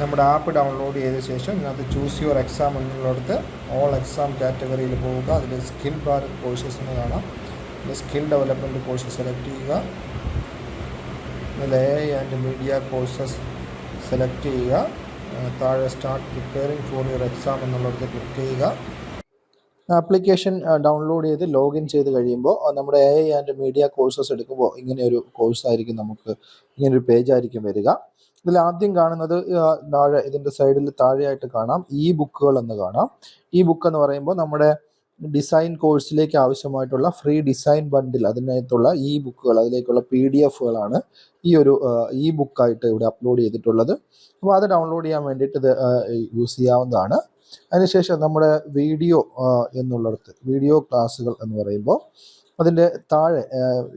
നമ്മുടെ app download ചെയ്ത ശേഷം ഇതിനകത്ത് ചൂസ് യുവർ എക്സാം എന്നുള്ളിടത്ത് ഓൾ എക്സാം കാറ്റഗറിയിൽ പോവുക. അതിൽ സ്കിൽ ഭാരത് കോഴ്സസ് എന്ന് കാണാം. ഇതിൽ സ്കിൽ ഡെവലപ്മെൻറ്റ് കോഴ്സ് സെലക്ട് ചെയ്യുക. ഇതിൽ AI and media courses select ചെയ്യുക. താഴെ start preparing for your exam എന്നുള്ളിടത്ത് ക്ലിക്ക് ചെയ്യുക. ആപ്ലിക്കേഷൻ ഡൗൺലോഡ് ചെയ്ത് ലോഗിൻ ചെയ്ത് കഴിയുമ്പോൾ നമ്മുടെ AI ആൻഡ് മീഡിയ കോഴ്സസ് എടുക്കുമ്പോൾ ഇങ്ങനെയൊരു കോഴ്സായിരിക്കും, നമുക്ക് ഇങ്ങനൊരു പേജായിരിക്കും വരിക. ഇതിൽ ആദ്യം കാണുന്നത് താഴെ ഇതിൻ്റെ സൈഡിൽ താഴെയായിട്ട് കാണാം ഇ ബുക്കുകൾ എന്ന് കാണാം. ഇ ബുക്ക് എന്ന് പറയുമ്പോൾ നമ്മുടെ ഡിസൈൻ കോഴ്സിലേക്ക് ആവശ്യമായിട്ടുള്ള ഫ്രീ ഡിസൈൻ ബണ്ടിൽ, അതിനകത്തുള്ള ഇ ബുക്കുകൾ, അതിലേക്കുള്ള PDFകളാണ് ഈ ഒരു ഇ ബുക്കായിട്ട് ഇവിടെ അപ്ലോഡ് ചെയ്തിട്ടുള്ളത്. അപ്പോൾ അത് ഡൗൺലോഡ് ചെയ്യാൻ വേണ്ടിയിട്ട് ഇത് യൂസ് ചെയ്യാവുന്നതാണ്. അതിനുശേഷം നമ്മുടെ വീഡിയോ എന്നുള്ളിടത്ത് വീഡിയോ ക്ലാസ്സുകൾ എന്ന് പറയുമ്പോൾ അതിൻ്റെ താഴെ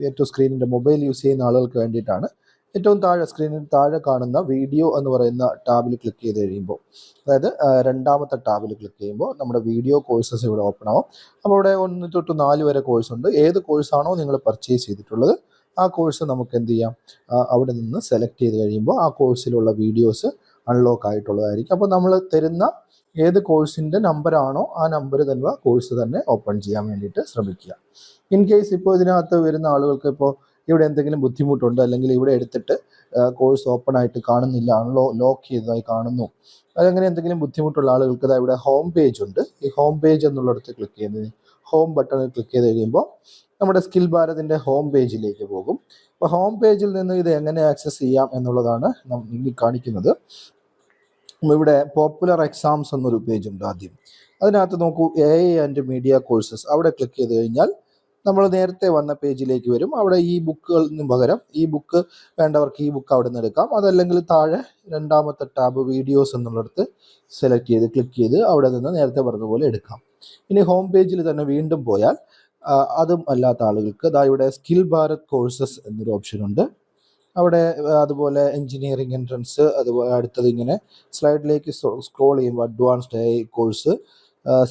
ഏറ്റവും സ്ക്രീനിൻ്റെ മൊബൈൽ യൂസ് ചെയ്യുന്ന ആളുകൾക്ക് വേണ്ടിയിട്ടാണ്. ഏറ്റവും താഴെ സ്ക്രീനിൽ താഴെ കാണുന്ന വീഡിയോ എന്ന് പറയുന്ന ടാബിൽ ക്ലിക്ക് ചെയ്ത് കഴിയുമ്പോൾ, അതായത് രണ്ടാമത്തെ ടാബിൽ ക്ലിക്ക് ചെയ്യുമ്പോൾ നമ്മുടെ വീഡിയോ കോഴ്സസ് ഇവിടെ ഓപ്പൺ ആവും. അപ്പോൾ ഇവിടെ 1 തൊട്ട് 4 വരെ കോഴ്സ് ഉണ്ട്. ഏത് കോഴ്സാണോ നിങ്ങൾ പർച്ചേസ് ചെയ്തിട്ടുള്ളത് ആ കോഴ്സ് നമുക്ക് എന്ത് ചെയ്യാം, അവിടെ നിന്ന് സെലക്ട് ചെയ്ത് കഴിയുമ്പോൾ ആ കോഴ്സിലുള്ള വീഡിയോസ് അൺലോക്ക് ആയിട്ടുള്ളതായിരിക്കും. അപ്പോൾ നമ്മൾ തരുന്ന ഏത് കോഴ്സിൻ്റെ നമ്പറാണോ ആ നമ്പർ തന്നെ കോഴ്സ് തന്നെ ഓപ്പൺ ചെയ്യാൻ വേണ്ടിയിട്ട് ശ്രമിക്കുക. ഇൻ കേസ് ഇപ്പോൾ ഇതിനകത്ത് വരുന്ന ആളുകൾക്ക് ഇപ്പോൾ ഇവിടെ എന്തെങ്കിലും ബുദ്ധിമുട്ടുണ്ട്, അല്ലെങ്കിൽ ഇവിടെ എടുത്തിട്ട് കോഴ്സ് ഓപ്പൺ ആയിട്ട് കാണുന്നില്ല, ലോക്ക് ചെയ്തതായി കാണുന്നു, അതങ്ങനെ എന്തെങ്കിലും ബുദ്ധിമുട്ടുള്ള ആളുകൾക്ക് ഇവിടെ ഹോം പേജ് ഉണ്ട്. ഈ ഹോം പേജ് എന്നുള്ളിടത്ത് ക്ലിക്ക് ചെയ്യുന്നത്, ഹോം ബട്ടണിൽ ക്ലിക്ക് ചെയ്ത് കഴിയുമ്പോൾ നമ്മുടെ സ്കിൽ ഭാരതിൻ്റെ ഹോം പേജിലേക്ക് പോകും. അപ്പോൾ ഹോം പേജിൽ നിന്ന് ഇത് എങ്ങനെ ആക്സസ് ചെയ്യാം എന്നുള്ളതാണ് ഇനി കാണിക്കുന്നത്. ഇവിടെ പോപ്പുലർ എക്സാംസ് എന്നൊരു പേജ് ഉണ്ട്. ആദ്യം അതിനകത്ത് നോക്കൂ, AI ആൻഡ് മീഡിയ കോഴ്സസ്. അവിടെ ക്ലിക്ക് ചെയ്ത് കഴിഞ്ഞാൽ നമ്മൾ നേരത്തെ വന്ന പേജിലേക്ക് വരും. അവിടെ ഈ ബുക്കുകളിന് പകരം ഈ ബുക്ക് വേണ്ടവർക്ക് ഈ ബുക്ക് അവിടെ നിന്ന് എടുക്കാം. അതല്ലെങ്കിൽ താഴെ രണ്ടാമത്തെ ടാബ് വീഡിയോസ് എന്നുള്ളിടത്ത് സെലക്ട് ചെയ്ത് ക്ലിക്ക് ചെയ്ത് അവിടെ നിന്ന് നേരത്തെ പറഞ്ഞ പോലെ എടുക്കാം. ഇനി ഹോം പേജിൽ തന്നെ വീണ്ടും പോയാൽ അതും അല്ലാത്ത ആളുകൾക്ക് ഇവിടെ സ്കിൽ ഭാരത് കോഴ്സസ് എന്നൊരു ഓപ്ഷൻ ഉണ്ട്. അവിടെ അതുപോലെ എൻജിനീയറിംഗ് എൻട്രൻസ്, അതുപോലെ അടുത്തത് ഇങ്ങനെ സ്ലൈഡിലേക്ക് സ്ക്രോൾ ചെയ്യുമ്പോൾ advanced AI course,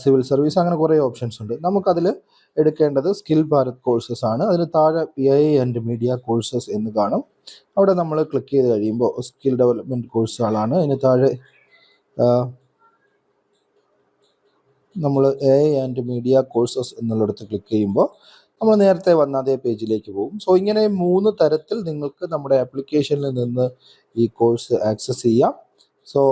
civil service, അങ്ങനെ കുറേ ഓപ്ഷൻസ് ഉണ്ട്. നമുക്കതിൽ എടുക്കേണ്ടത് സ്കിൽ ഭാരത് കോഴ്സസ് ആണ്. അതിന് താഴെ AI ആൻഡ് മീഡിയ കോഴ്സസ് എന്ന് കാണും. അവിടെ നമ്മൾ ക്ലിക്ക് ചെയ്ത് കഴിയുമ്പോൾ സ്കിൽ ഡെവലപ്മെൻറ്റ് കോഴ്സുകളാണ്. അതിന് താഴെ നമ്മൾ AI ആൻഡ് മീഡിയ കോഴ്സസ് എന്നുള്ളിടത്ത് ക്ലിക്ക് ചെയ്യുമ്പോൾ നമ്മൾ നേരത്തെ വന്ന അതേ പേജിലേക്ക് പോകും. സോ ഇങ്ങനെ 3 തരത്തിൽ നിങ്ങൾക്ക് നമ്മുടെ ആപ്ലിക്കേഷനിൽ നിന്ന് ഈ കോഴ്സ് ആക്സസ് ചെയ്യാം. സോ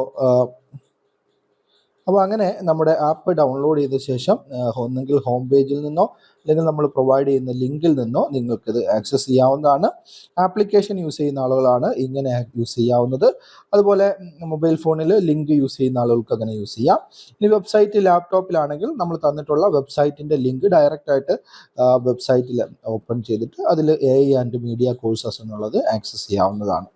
അപ്പോൾ അങ്ങനെ നമ്മുടെ ആപ്പ് ഡൗൺലോഡ് ചെയ്ത ശേഷം ഒന്നെങ്കിൽ ഹോം പേജിൽ നിന്നോ അല്ലെങ്കിൽ നമ്മൾ പ്രൊവൈഡ് ചെയ്യുന്ന ലിങ്കിൽ നിന്നോ നിങ്ങൾക്കിത് ആക്സസ് ചെയ്യാവുന്നതാണ്. ആപ്ലിക്കേഷൻ യൂസ് ചെയ്യുന്ന ആളുകളാണ് ഇങ്ങനെ യൂസ് ചെയ്യാവുന്നത്. അതുപോലെ മൊബൈൽ ഫോണിൽ ലിങ്ക് യൂസ് ചെയ്യുന്ന ആളുകൾക്ക് അങ്ങനെ യൂസ് ചെയ്യാം. ഇനി വെബ്സൈറ്റ് ലാപ്ടോപ്പിലാണെങ്കിൽ നമ്മൾ തന്നിട്ടുള്ള വെബ്സൈറ്റിൻ്റെ ലിങ്ക് ഡയറക്റ്റായിട്ട് വെബ്സൈറ്റിൽ ഓപ്പൺ ചെയ്തിട്ട് അതിൽ AI ആൻഡ് മീഡിയ കോഴ്സസ് എന്നുള്ളത് ആക്സസ് ചെയ്യാവുന്നതാണ്.